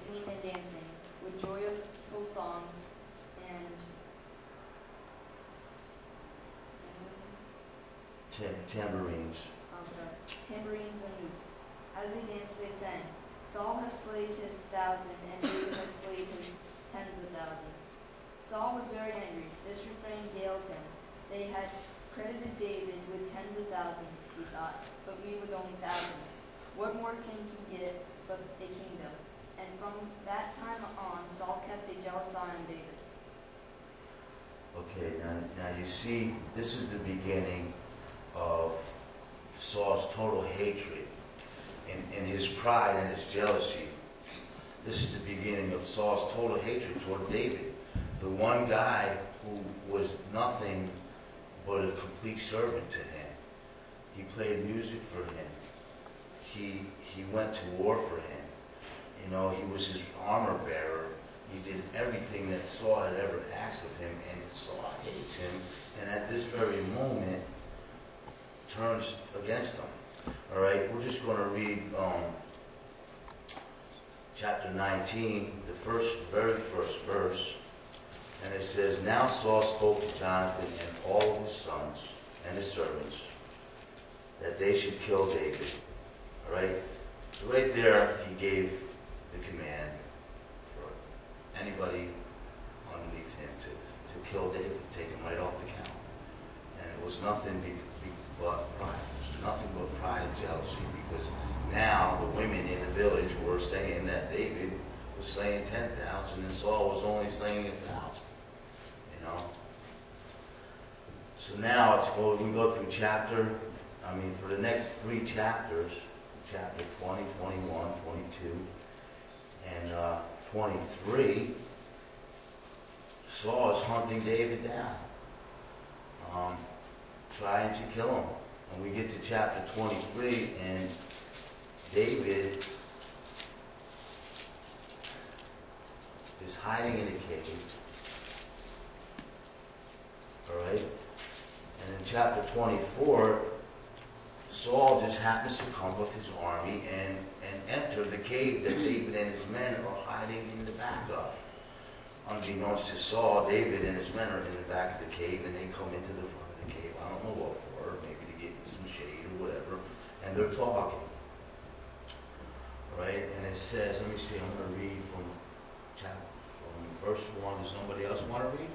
singing and dancing with joyful songs and tambourines. Tambourines and lutes. As they danced, they sang, Saul has slayed his 1,000, and David has slayed his tens of thousands. Saul was very angry. This refrain ailed him. They had credited David with tens of thousands, he thought, but me with only thousands. What more can he get but a kingdom? And from that time on, Saul kept a jealous eye on David. Okay, now you see, this is the beginning of Saul's total hatred and his pride and his jealousy. This is the beginning of Saul's total hatred toward David, the one guy who was nothing but a complete servant to him. He played music for him. He went to war for him. You know, he was his armor bearer. He did everything that Saul had ever asked of him, and Saul hates him, and at this very moment turns against him. All right, we're just going to read chapter 19, the very first verse, and it says, Now Saul spoke to Jonathan and all of his sons and his servants that they should kill David. All right, so right there he gave the command for anybody underneath him to kill David, take him right off the count. And it was nothing but pride. It was nothing but pride and jealousy, because now the women in the village were saying that David was slaying 10,000 and Saul was only slaying 1,000. You know? So now we go through for the next 3 chapters, chapter 20, 21, 22, and 23, Saul is hunting David down, trying to kill him. And we get to chapter 23, and David is hiding in a cave. All right? And in chapter 24, Saul just happens to come with his army and enter the cave that David and his men are hiding in the back of. Unbeknownst to Saul, David and his men are in the back of the cave, and they come into the front of the cave. I don't know what for, maybe to get some shade or whatever, and they're talking. Right? And it says, let me see, I'm going to read from verse 1. Does somebody else want to read?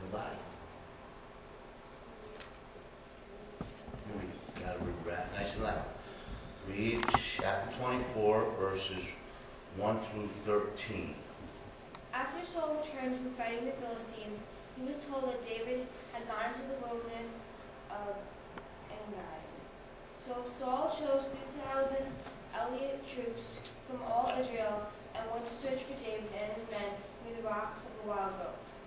Anybody? You got to read nice and loud. Read chapter 24, verses 1 through 13. After Saul returned from fighting the Philistines, he was told that David had gone into the wilderness of En-gedi. So Saul chose 3,000 Eliot troops from all Israel and went to search for David and his men near the rocks of the wild goats.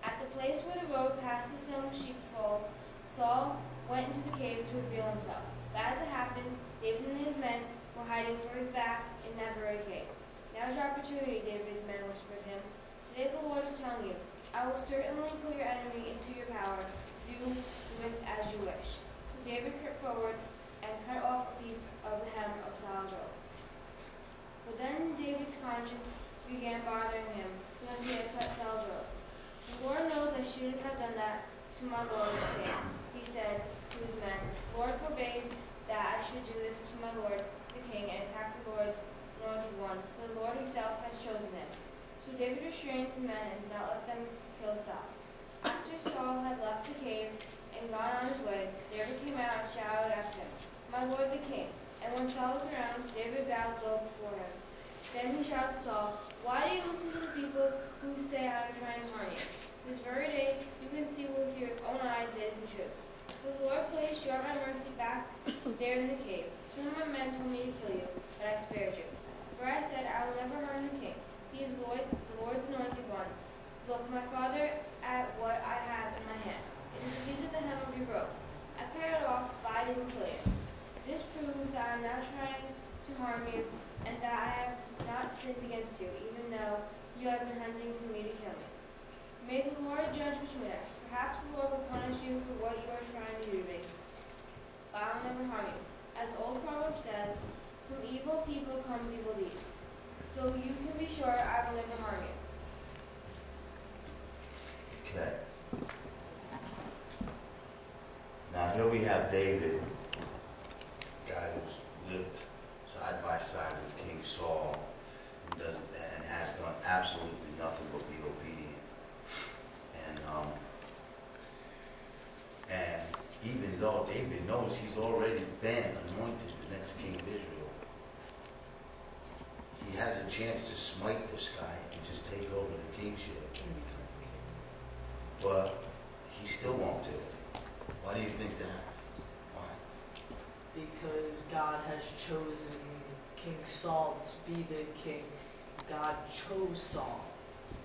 At the place where the road passes some sheepfolds, Saul went into the cave to reveal himself. But as it happened, David and his men were hiding further back in that very cave. Now's your opportunity, David's men whispered him. Today the Lord is telling you, I will certainly put your enemy into your power. Do with as you wish. So David crept forward and cut off a piece of the hem of Saul's robe. But then David's conscience began bothering him because he had cut Saul's robe. The Lord knows I shouldn't have done that to my Lord the king, he said to his men. The Lord forbade that I should do this to my Lord the king and attack the Lord's anointed one, for the Lord himself has chosen him. So David restrained his men and did not let them kill Saul. After Saul had left the cave and gone on his way, David came out and shouted after him, My Lord the king. And when Saul looked around, David bowed low before him. Then he shouted to Saul, Why do you listen to the people who say how to try and harm you? This very day you can see with your own eyes it is the truth. The Lord placed you at my mercy back there in the cave. Some of my men told me to kill you, but I spared you. For I said, I will never harm the king. He is the Lord's anointed one. Look, my father, at what I have in my hand. It is a piece of the hem of your robe. I cut it off, but I didn't kill you. This proves that I am not trying to harm you, and that I have not sinned against you, even though you have been hunting for me to kill me. May the Lord judge between us. Perhaps the Lord will punish you for what you are trying to do to me. But I will never harm you. As the old proverb says, from evil people comes evil deeds. So you can be sure I will never harm you. Okay. Now here we have David, guy who's lived side by side with King Saul and has done absolutely nothing but be obedient. And even though David knows he's already been anointed the next king of Israel, he has a chance to smite this guy and just take over the kingship. But he still won't do it. Why do you think that? Why? Because God has chosen King Saul to be the king. God chose Saul.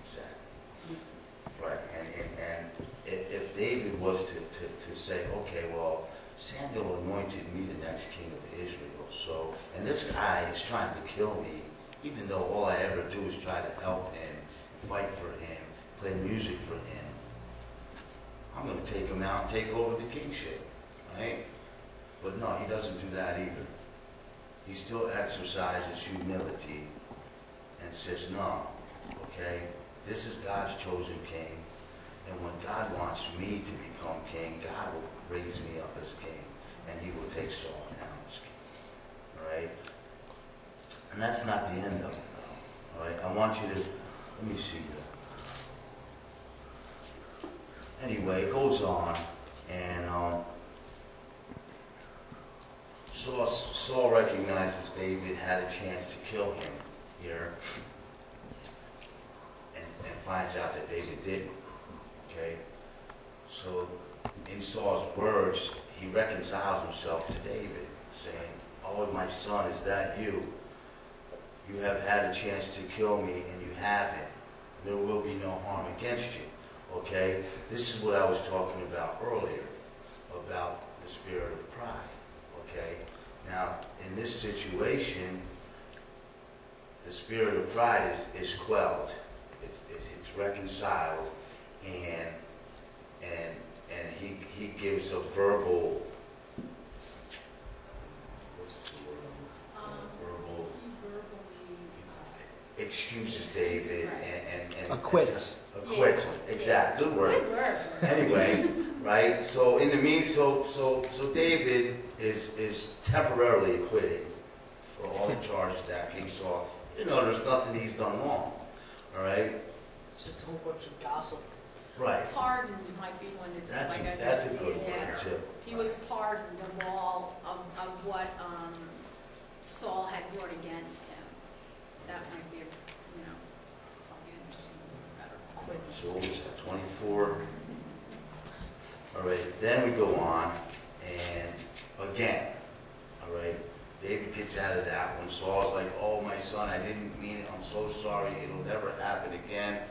Exactly. Right. And if David was to say, okay, well, Samuel anointed me the next king of Israel, so, and this guy is trying to kill me, even though all I ever do is try to help him, fight for him, play music for him, I'm going to take him out and take over the kingship, right? But no, he doesn't do that either. He still exercises humility and says, no, okay, this is God's chosen king, and when God wants me to become king, God will raise me up as king, and he will take Saul down as king, all right? And that's not the end of it, though, all right? I want you to, let me see that. Anyway, it goes on, and Saul recognizes David had a chance to kill him here, and finds out that David didn't, okay? So, in Saul's words, he reconciles himself to David, saying, oh, my son, is that you? You have had a chance to kill me, and you haven't. There will be no harm against you. Okay, this is what I was talking about earlier, about the spirit of pride. Okay, now in this situation, the spirit of pride is quelled, it's reconciled, and he gives a verbal. What's the word? Verbal. He verbally Excuses David and Acquits. Acquits him. Exactly. Good word. Good word. Anyway, right? So in the so David is temporarily acquitted for all the charges that King Saul. You know, there's nothing he's done wrong. All right. It's just a whole bunch of gossip. Right. Pardoned might be one that That's might a good understand. word too. He was pardoned of all of what Saul had brought against him. That might be, probably understand a little better. So what was that? 24. All right. Then we go on, and again, all right. David gets out of that one. Saul's like, oh, my son, I didn't mean it. I'm so sorry. It'll never happen again.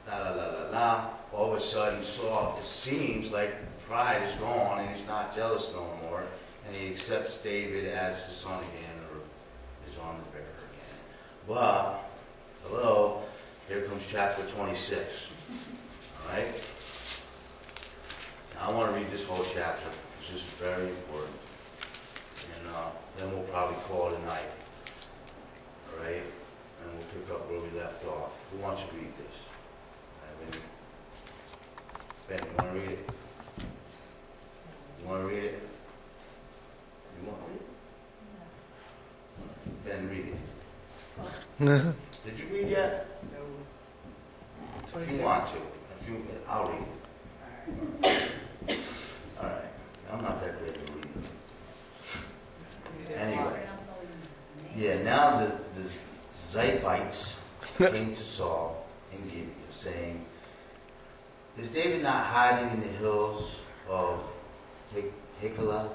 La, la, la, la, la. All of a sudden, Saul, it seems like pride is gone and he's not jealous no more. And he accepts David as his son again, or his armor bearer again. But, hello, here comes chapter 26. All right? Now, I want to read this whole chapter. It's just very important. And then we'll probably call it a night. All right? And we'll pick up where we left off. Who wants to read this? Ben, you want to read it? You want to read it? You want to read it? Ben, read it. Did you read yet? No. If you want to. I'll read it. All right. I'm not that great at reading. Anyway. Yeah, now the Ziphites came to Saul in Gibeah, saying, is David not hiding in the hills of Hiklah,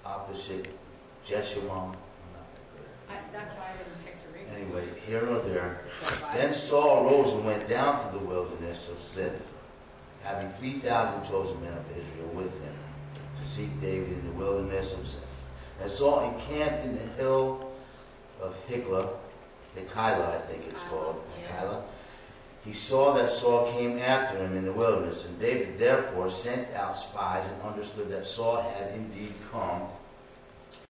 opposite Jeshurun? That's why I didn't pick to read it. Anyway, here or there. Then Saul arose and went down to the wilderness of Ziph, having 3,000 chosen men of Israel with him, to seek David in the wilderness of Ziph. And Saul encamped in the hill of Hiklah, I think it's called, Hiklah. He saw that Saul came after him in the wilderness, and David therefore sent out spies and understood that Saul had indeed come